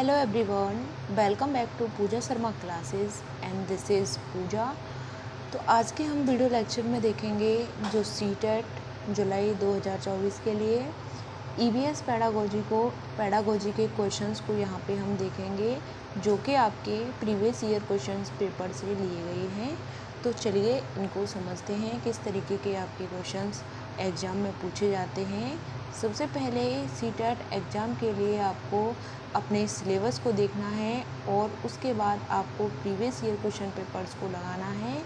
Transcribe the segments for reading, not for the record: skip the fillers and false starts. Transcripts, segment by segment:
Hello everyone, welcome back to Pooja Sharma classes and this is Pooja. तो आज के हम वीडियो लेक्चर में देखेंगे जो सीटेट जुलाई 2024 के लिए ईवीएस पैडागोजी के क्वेश्चंस को यहाँ पे हम देखेंगे जो कि आपके प्रीवियस ईयर क्वेश्चंस पेपर से लिए गए हैं। तो चलिए इनको समझते हैं किस तरीके के आपके क्वेश्चंस एग्ज़ाम में पूछे जाते हैं। सबसे पहले सीटेट एग्ज़ाम के लिए आपको अपने सिलेबस को देखना है और उसके बाद आपको प्रीवियस ईयर क्वेश्चन पेपर्स को लगाना है,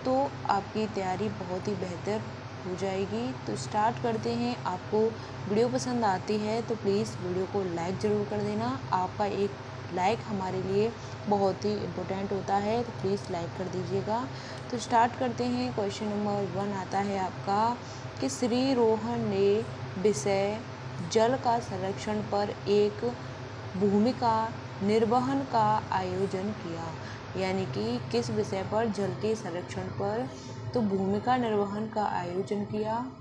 तो आपकी तैयारी बहुत ही बेहतर हो जाएगी। तो स्टार्ट करते हैं। आपको वीडियो पसंद आती है तो प्लीज़ वीडियो को लाइक ज़रूर कर देना। आपका एक लाइक हमारे लिए बहुत ही इम्पोर्टेंट होता है, तो प्लीज़ लाइक कर दीजिएगा। तो स्टार्ट करते हैं। क्वेश्चन नंबर 1 आता है आपका कि श्री रोहन ने विषय जल का संरक्षण पर एक भूमिका निर्वहन का आयोजन किया, यानी कि किस विषय पर जल के संरक्षण पर तो भूमिका निर्वहन का आयोजन किया।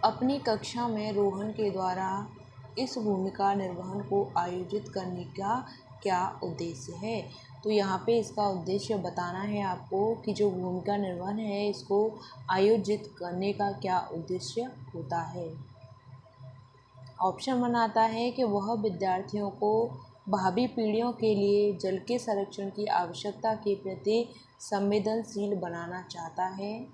अपनी कक्षा में रोहन के द्वारा इस भूमिका निर्वहन को आयोजित करने का क्या उद्देश्य है। तो यहाँ पे इसका उद्देश्य बताना है आपको कि जो भूमिका निर्वहन है इसको आयोजित करने का क्या उद्देश्य होता है। ऑप्शन 1 आता है कि वह विद्यार्थियों को भावी पीढ़ियों के लिए जल के संरक्षण की आवश्यकता के प्रति संवेदनशील बनाना चाहता है।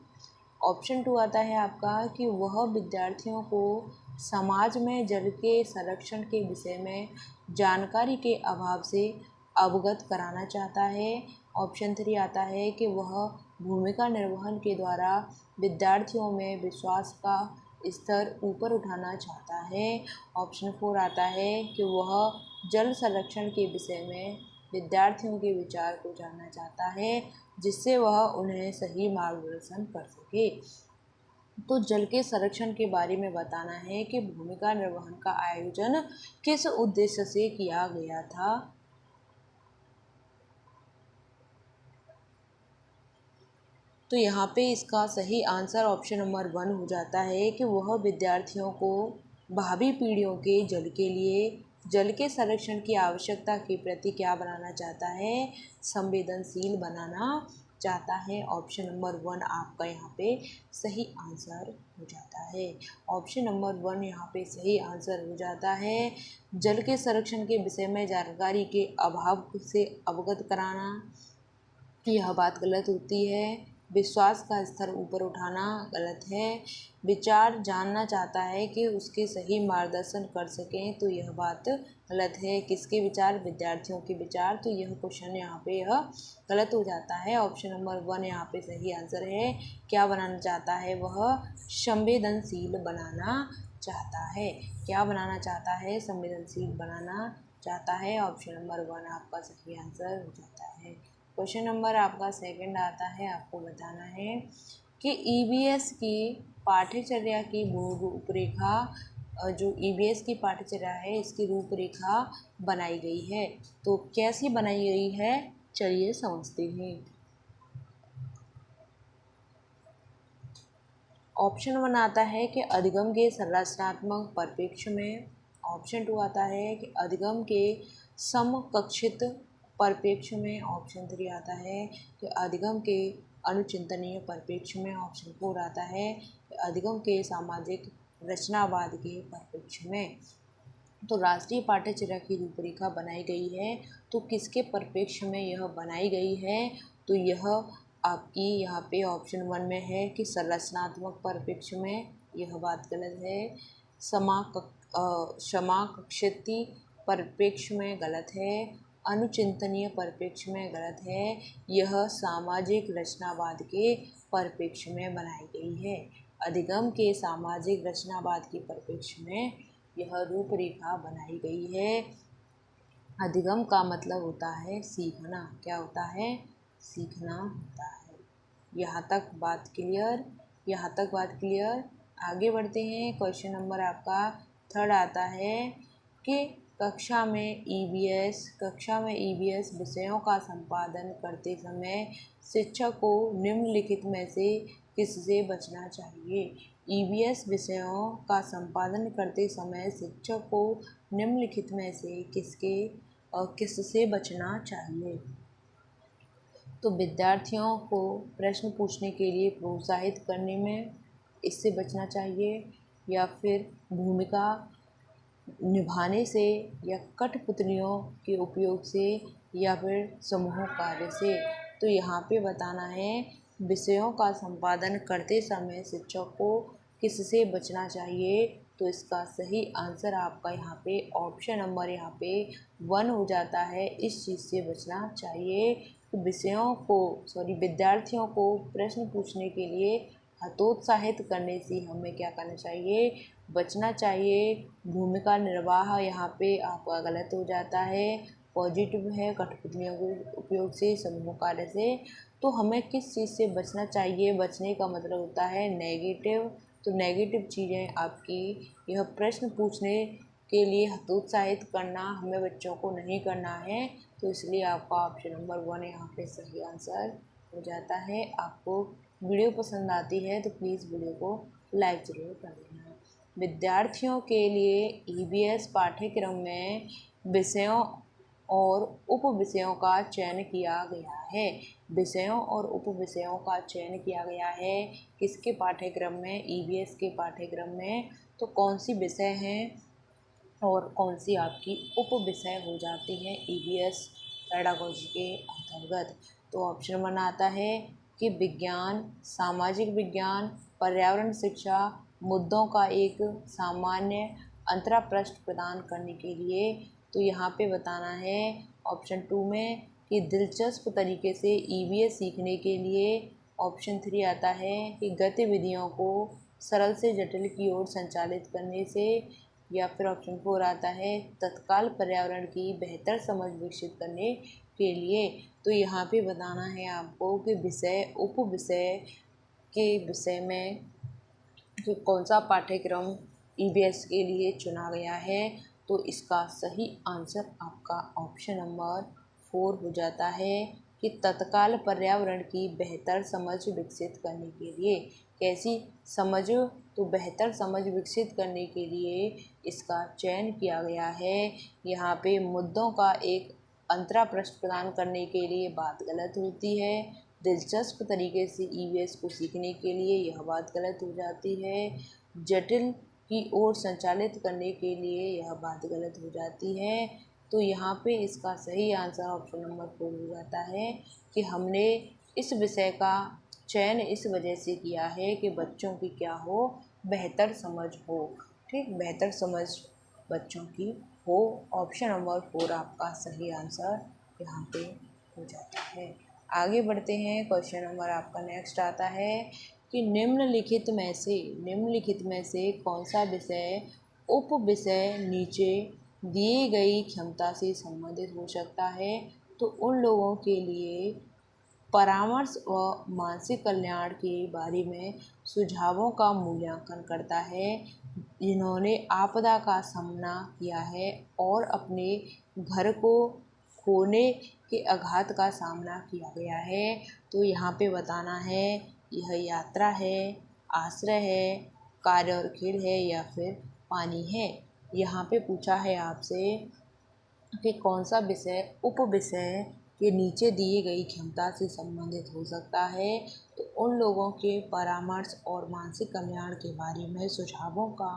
ऑप्शन 2 आता है आपका कि वह विद्यार्थियों को समाज में जल के संरक्षण के विषय में जानकारी के अभाव से अवगत कराना चाहता है। ऑप्शन 3 आता है कि वह भूमिका निर्वहन के द्वारा विद्यार्थियों में विश्वास का स्तर ऊपर उठाना चाहता है। ऑप्शन 4 आता है कि वह जल संरक्षण के विषय में विद्यार्थियों के विचार को जानना चाहता है, जिससे वह उन्हें सही मार्गदर्शन कर सके। तो जल के संरक्षण के बारे में बताना है कि भूमिका निर्वहन का आयोजन किस उद्देश्य से किया गया था। तो यहाँ पे इसका सही आंसर ऑप्शन नंबर 1 हो जाता है कि वह विद्यार्थियों को भावी पीढ़ियों के जल के लिए जल के संरक्षण की आवश्यकता के प्रति क्या बनाना चाहता है, संवेदनशील बनाना चाहता है। ऑप्शन नंबर 1 आपका यहाँ पे सही आंसर हो जाता है। ऑप्शन नंबर 1 यहाँ पे सही आंसर हो जाता है। जल के संरक्षण के विषय में जानकारी के अभाव से अवगत कराना, यह बात गलत होती है। विश्वास का स्तर ऊपर उठाना गलत है। विचार जानना चाहता है कि उसके सही मार्गदर्शन कर सकें, तो यह बात गलत है। किसके विचार? विद्यार्थियों के विचार। तो यह क्वेश्चन यहाँ पे यह गलत हो जाता है। ऑप्शन नंबर 1 यहाँ पे सही आंसर है। क्या बनाना चाहता है? वह संवेदनशील बनाना चाहता है। क्या बनाना चाहता है? संवेदनशील बनाना चाहता है। ऑप्शन नंबर 1 आपका सही आंसर हो जाता है। क्वेश्चन नंबर आपका सेकंड आता है। आपको बताना है कि ईवीएस की पाठ्यचर्या की रूपरेखा, जो ईवीएस की पाठ्यचर्या है इसकी रूपरेखा बनाई गई है। तो कैसी बनाई गई है, चलिए समझते हैं। ऑप्शन 1 आता है कि अधिगम के संरचनात्मक परिप्रेक्ष्य में। ऑप्शन 2 आता है कि अधिगम के समकक्षित परिप्रेक्ष्य में। ऑप्शन 3 आता है कि अधिगम के अनुचिंतनीय परिप्रेक्ष्य में। ऑप्शन 4 आता है कि अधिगम के सामाजिक रचनावाद के परिप्रेक्ष्य में। तो राष्ट्रीय पाठ्यचर्या की रूपरेखा बनाई गई है, तो किसके परिप्रेक्ष्य में यह बनाई गई है? तो यह आपकी यहाँ पे ऑप्शन 1 में है कि संरचनात्मक परिप्रेक्ष्य में। यह बात गलत है। समकक्षित परिप्रेक्ष्य में गलत है। अनुचिंतनीय परिप्रेक्ष्य में गलत है। यह सामाजिक रचनावाद के परिप्रेक्ष्य में बनाई गई है। अधिगम के सामाजिक रचनावाद के परिप्रेक्ष्य में यह रूपरेखा बनाई गई है। अधिगम का मतलब होता है सीखना। क्या होता है? सीखना होता है। यहाँ तक बात क्लियर? यहाँ तक बात क्लियर? आगे बढ़ते हैं। क्वेश्चन नंबर आपका थर्ड आता है कि कक्षा में ईवीएस विषयों का संपादन करते समय शिक्षक को निम्नलिखित में से किससे बचना चाहिए। ईवीएस विषयों का संपादन करते समय शिक्षक को निम्नलिखित में से किससे बचना चाहिए? तो विद्यार्थियों को प्रश्न पूछने के लिए प्रोत्साहित करने में इससे बचना चाहिए, या फिर भूमिका निभाने से, या कठपुतलियों के उपयोग से, या फिर समूह कार्य से। तो यहाँ पे बताना है विषयों का संपादन करते समय शिक्षक को किससे बचना चाहिए। तो इसका सही आंसर आपका यहाँ पे ऑप्शन नंबर यहाँ पे 1 हो जाता है। इस चीज़ से बचना चाहिए कि विद्यार्थियों को प्रश्न पूछने के लिए हतोत्साहित करने से हमें क्या करना चाहिए, बचना चाहिए। भूमिका निर्वाह यहाँ पे आपका गलत हो जाता है, पॉजिटिव है कठपुतलियों के उपयोग से, समूह कार्य से। तो हमें किस चीज़ से बचना चाहिए? बचने का मतलब होता है नेगेटिव। तो नेगेटिव चीज़ें आपकी यह प्रश्न पूछने के लिए हतोत्साहित करना हमें बच्चों को नहीं करना है। तो इसलिए आपका ऑप्शन नंबर 1 यहाँ पे सही आंसर हो जाता है। आपको वीडियो पसंद आती है तो प्लीज़ वीडियो को लाइक ज़रूर कर देना। विद्यार्थियों के लिए ईवीएस पाठ्यक्रम में विषयों और उप विषयों का चयन किया गया है। विषयों और उप विषयों का चयन किया गया है किसके पाठ्यक्रम में? ईवीएस के पाठ्यक्रम में। तो कौन सी विषय हैं और कौन सी आपकी उप विषय हो जाती हैं ईवीएस पेडागोजी के अंतर्गत? तो ऑप्शन 1 आता है कि विज्ञान, सामाजिक विज्ञान, पर्यावरण शिक्षा, मुद्दों का एक सामान्य अंतरापृष्ठ प्रदान करने के लिए। तो यहाँ पे बताना है ऑप्शन 2 में कि दिलचस्प तरीके से ईवीएस सीखने के लिए। ऑप्शन 3 आता है कि गतिविधियों को सरल से जटिल की ओर संचालित करने से, या फिर ऑप्शन 4 आता है तत्काल पर्यावरण की बेहतर समझ विकसित करने के लिए। तो यहाँ पे बताना है आपको कि विषय उप विषय के विषय में कि कौन सा पाठ्यक्रम ईवीएस के लिए चुना गया है। तो इसका सही आंसर आपका ऑप्शन नंबर 4 हो जाता है कि तत्काल पर्यावरण की बेहतर समझ विकसित करने के लिए। कैसी समझ? तो बेहतर समझ विकसित करने के लिए इसका चयन किया गया है। यहाँ पे मुद्दों का एक अंतरापृष्ठ प्रदान करने के लिए बात गलत होती है। दिलचस्प तरीके से ईवीएस को सीखने के लिए यह बात गलत हो जाती है। जटिल की ओर संचालित करने के लिए यह बात गलत हो जाती है। तो यहाँ पे इसका सही आंसर ऑप्शन नंबर 4 हो जाता है कि हमने इस विषय का चयन इस वजह से किया है कि बच्चों की क्या हो, बेहतर समझ हो। ठीक, बेहतर समझ बच्चों की हो। ऑप्शन नंबर 4 आपका सही आंसर यहाँ पे हो जाता है। आगे बढ़ते हैं। क्वेश्चन नंबर आपका नेक्स्ट आता है कि निम्नलिखित में से कौन सा विषय उप विषय नीचे दी गई क्षमता से संबंधित हो सकता है। तो उन लोगों के लिए परामर्श व मानसिक कल्याण के बारे में सुझावों का मूल्यांकन करता है जिन्होंने आपदा का सामना किया है और अपने घर को खोने के आघात का सामना किया गया है। तो यहाँ पे बताना है यह यात्रा है, आश्रय है, कार्य और खेल है, या फिर पानी है। यहाँ पे पूछा है आपसे कि कौन सा विषय उप विषय के नीचे दी गई क्षमता से संबंधित हो सकता है। तो उन लोगों के परामर्श और मानसिक कल्याण के बारे में सुझावों का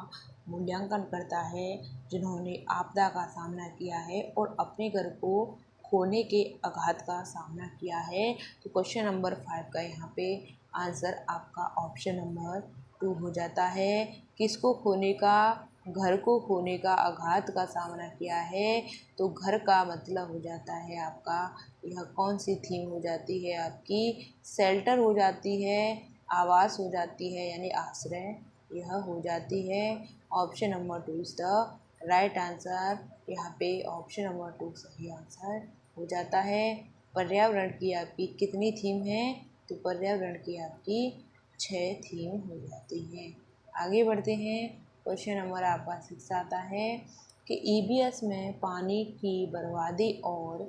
मूल्यांकन करता है जिन्होंने आपदा का सामना किया है और अपने घर को खोने के आघात का सामना किया है। तो क्वेश्चन नंबर 5 का यहाँ पे आंसर आपका ऑप्शन नंबर 2 हो जाता है। किसको खोने का? घर को खोने का आघात का सामना किया है। तो घर का मतलब हो जाता है आपका, यह कौन सी थीम हो जाती है आपकी? शेल्टर हो जाती है, आवास हो जाती है, यानी आश्रय यह हो जाती है। Option number 2 is the right answer. यहाँ पे ऑप्शन नंबर 2 सही आंसर हो जाता है। पर्यावरण की आपकी कितनी थीम है? तो पर्यावरण की आपकी 6 थीम हो जाती हैं। आगे बढ़ते हैं। क्वेश्चन नंबर आपका 6 आता है कि ईवीएस में पानी की बर्बादी और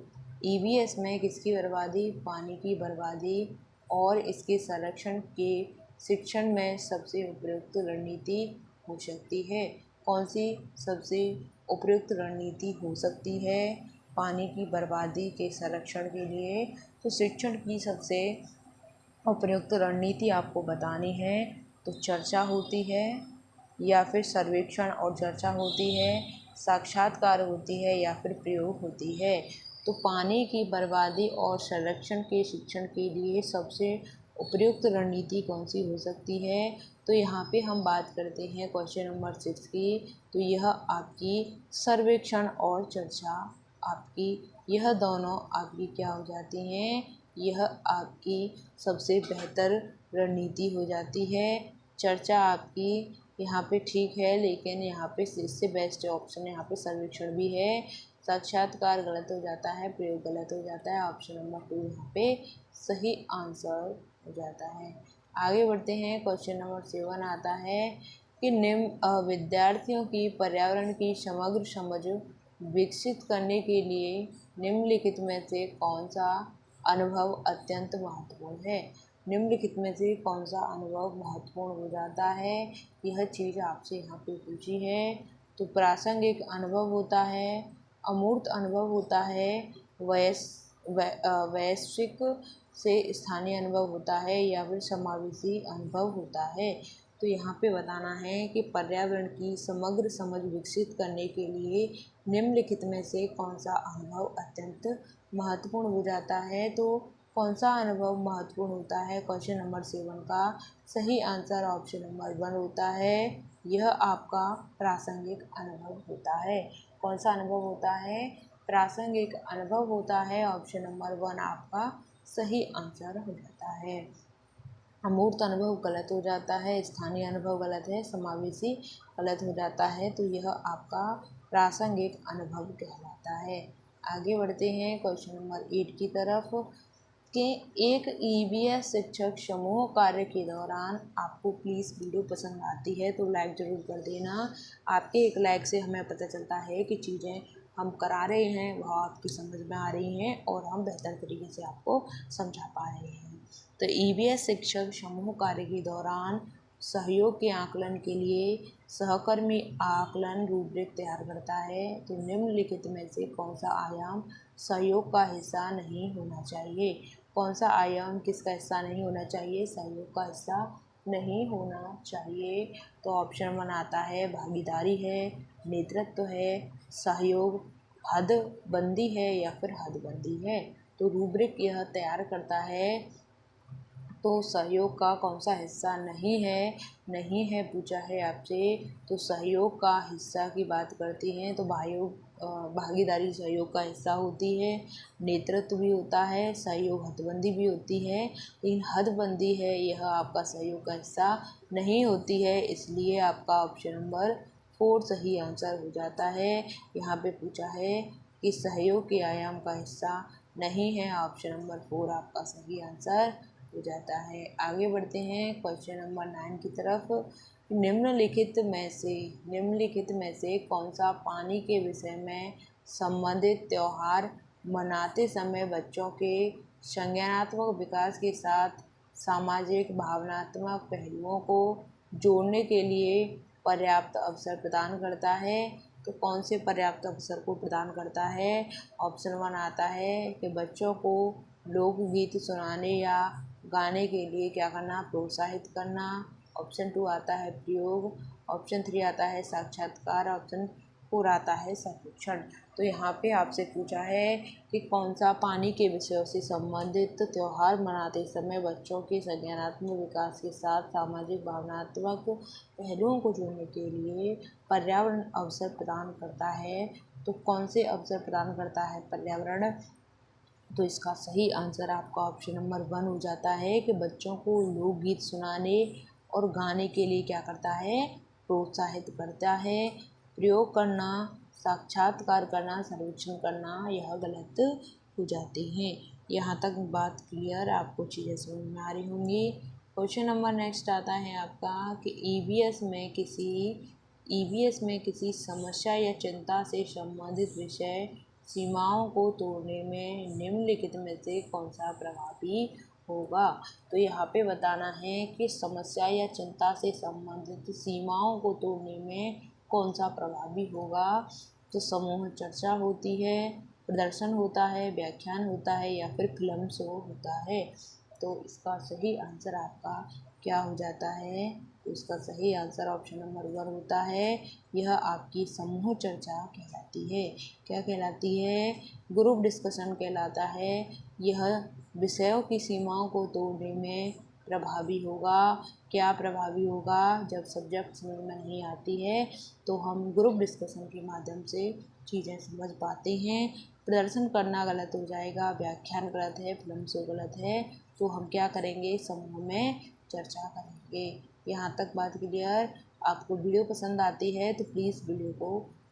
ईवीएस में किसकी बर्बादी? पानी की बर्बादी और इसके संरक्षण के शिक्षण में सबसे उपयुक्त रणनीति हो सकती है? कौन सी सबसे उपयुक्त रणनीति हो सकती है पानी की बर्बादी के संरक्षण के लिए? तो शिक्षण की सबसे उपयुक्त रणनीति आपको बतानी है तो चर्चा होती है, या फिर सर्वेक्षण और चर्चा होती है, साक्षात्कार होती है, या फिर प्रयोग होती है। तो पानी की बर्बादी और संरक्षण के शिक्षण के लिए सबसे उपयुक्त रणनीति कौन सी हो सकती है? तो यहाँ पे हम बात करते हैं क्वेश्चन नंबर 6 की। तो यह आपकी सर्वेक्षण और चर्चा आपकी, यह दोनों आपकी क्या हो जाती हैं? यह आपकी सबसे बेहतर रणनीति हो जाती है। चर्चा आपकी यहाँ पे ठीक है, लेकिन यहाँ पे इससे बेस्ट ऑप्शन यहाँ पे सर्वेक्षण भी है। साक्षात्कार गलत हो जाता है, प्रयोग गलत हो जाता है। ऑप्शन नंबर 2 यहाँ पे सही आंसर हो जाता है। आगे बढ़ते हैं। क्वेश्चन नंबर 7 आता है कि निम्न विद्यार्थियों की पर्यावरण की समग्र समझ विकसित करने के लिए निम्नलिखित में से कौन सा अनुभव अत्यंत महत्वपूर्ण है? निम्नलिखित में से कौन सा अनुभव महत्वपूर्ण हो जाता है? यह चीज़ आपसे यहाँ पे पूछी है। तो प्रासंगिक अनुभव होता है, अमूर्त अनुभव होता है, वैश्विक से स्थानीय अनुभव होता है, या फिर समावेशी अनुभव होता है। तो यहाँ पे बताना है कि पर्यावरण की समग्र समझ विकसित करने के लिए निम्नलिखित में से कौन सा अनुभव अत्यंत महत्वपूर्ण हो जाता है? तो कौन सा अनुभव महत्वपूर्ण होता है? क्वेश्चन नंबर 7 का सही आंसर ऑप्शन नंबर 1 होता है। यह आपका प्रासंगिक अनुभव होता है। कौन सा अनुभव होता है? प्रासंगिक अनुभव होता है। ऑप्शन नंबर 1 आपका सही आंसर हो जाता है। अमूर्त अनुभव गलत हो जाता है, स्थानीय अनुभव गलत है, समावेशी गलत हो जाता है। तो यह आपका प्रासंगिक अनुभव कहलाता है। आगे बढ़ते हैं क्वेश्चन नंबर 8 की तरफ कि एक ईवीएस शिक्षक समूह कार्य के दौरान आपको प्लीज़ वीडियो पसंद आती है तो लाइक ज़रूर कर देना। आपके एक लाइक से हमें पता चलता है कि चीज़ें हम करा रहे हैं वह आपकी समझ में आ रही हैं और हम बेहतर तरीके से आपको समझा पा रहे हैं। तो ईवीएस शिक्षक समूह कार्य के दौरान सहयोग के आकलन के लिए सहकर्मी आकलन रूब्रिक तैयार करता है। तो निम्नलिखित में से कौन सा आयाम सहयोग का हिस्सा नहीं होना चाहिए? कौन सा आयाम किसका हिस्सा नहीं होना चाहिए? सहयोग का हिस्सा नहीं होना चाहिए। तो ऑप्शन 1 आता है भागीदारी है, नेतृत्व है, सहयोग, हदबंदी है, या फिर हदबंदी है। तो रूब्रिक यह तैयार करता है तो सहयोग का कौन सा हिस्सा नहीं है पूछा है आपसे। तो सहयोग का हिस्सा की बात करती हैं तो भागीदारी सहयोग का हिस्सा होती है, नेतृत्व भी होता है, सहयोग हदबंदी भी होती है, लेकिन हदबंदी है यह आपका सहयोग का हिस्सा नहीं होती है। इसलिए आपका ऑप्शन नंबर 4 सही आंसर हो जाता है। यहाँ पे पूछा है कि सहयोग के आयाम का हिस्सा नहीं है। ऑप्शन नंबर 4 आपका सही आंसर हो जाता है। आगे बढ़ते हैं क्वेश्चन नंबर 9 की तरफ। निम्नलिखित में से कौन सा पानी के विषय में संबंधित त्यौहार मनाते समय बच्चों के संज्ञानात्मक विकास के साथ सामाजिक भावनात्मक पहलुओं को जोड़ने के लिए पर्याप्त अवसर प्रदान करता है? तो कौन से पर्याप्त अवसर को प्रदान करता है? ऑप्शन 1 आता है कि बच्चों को लोकगीत सुनाने या गाने के लिए क्या करना? प्रोत्साहित करना। ऑप्शन 2 आता है प्रयोग। ऑप्शन 3 आता है साक्षात्कार। ऑप्शन 4 आता है सर्वेक्षण। तो यहाँ पे आपसे पूछा है कि कौन सा पानी के विषयों से संबंधित त्यौहार मनाते समय बच्चों के संज्ञानात्मक विकास के साथ सामाजिक भावनात्मक पहलुओं को जोड़ने के लिए पर्यावरण अवसर प्रदान करता है? तो कौन से अवसर प्रदान करता है पर्यावरण? तो इसका सही आंसर आपका ऑप्शन नंबर 1 हो जाता है कि बच्चों को लोकगीत सुनाने और गाने के लिए क्या करता है? प्रोत्साहित करता है। प्रयोग करना, साक्षात्कार करना, सर्वेक्षण करना यह गलत हो जाते हैं। यहाँ तक बात क्लियर, आपको चीज़ें समझ में आ रही होंगी। क्वेश्चन नंबर नेक्स्ट आता है आपका कि ईवीएस में किसी समस्या या चिंता से संबंधित विषय सीमाओं को तोड़ने में निम्नलिखित में से कौन सा प्रभावी होगा। तो यहाँ पे बताना है कि समस्या या चिंता से संबंधित सीमाओं को तोड़ने में कौन सा प्रभावी होगा। तो समूह चर्चा होती है, प्रदर्शन होता है, व्याख्यान होता है या फिर फिल्म शो होता है। तो इसका सही आंसर आपका क्या हो जाता है। तो इसका सही आंसर ऑप्शन नंबर 1 होता है। यह आपकी समूह चर्चा कहलाती है। क्या कहलाती है? ग्रुप डिस्कशन कहलाता है। यह विषयों की सीमाओं को तोड़ने में प्रभावी होगा। क्या प्रभावी होगा? जब सब्जेक्ट समझ में नहीं आती है तो हम ग्रुप डिस्कशन के माध्यम से चीज़ें समझ पाते हैं। प्रदर्शन करना गलत हो जाएगा, व्याख्यान गलत है, फिल्म शो गलत है, तो हम क्या करेंगे? समूह में चर्चा करेंगे। यहाँ तक बात क्लियर? आपको वीडियो पसंद आती है तो प्लीज़ वीडियो को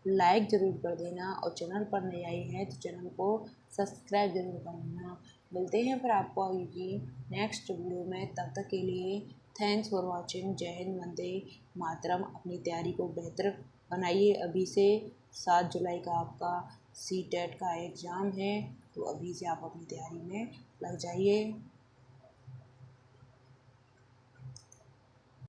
लाइक ज़रूर कर देना और चैनल पर नए आए हैं तो चैनल को सब्सक्राइब ज़रूर कर लेना। मिलते हैं फिर आपको आगे की नेक्स्ट वीडियो में। तब तक के लिए थैंक्स फॉर वॉचिंग। जय हिंद, वंदे मातरम। अपनी तैयारी को बेहतर बनाइए। अभी से 7 जुलाई का आपका CTET का एग्ज़ाम है, तो अभी से आप अपनी तैयारी में लग जाइए।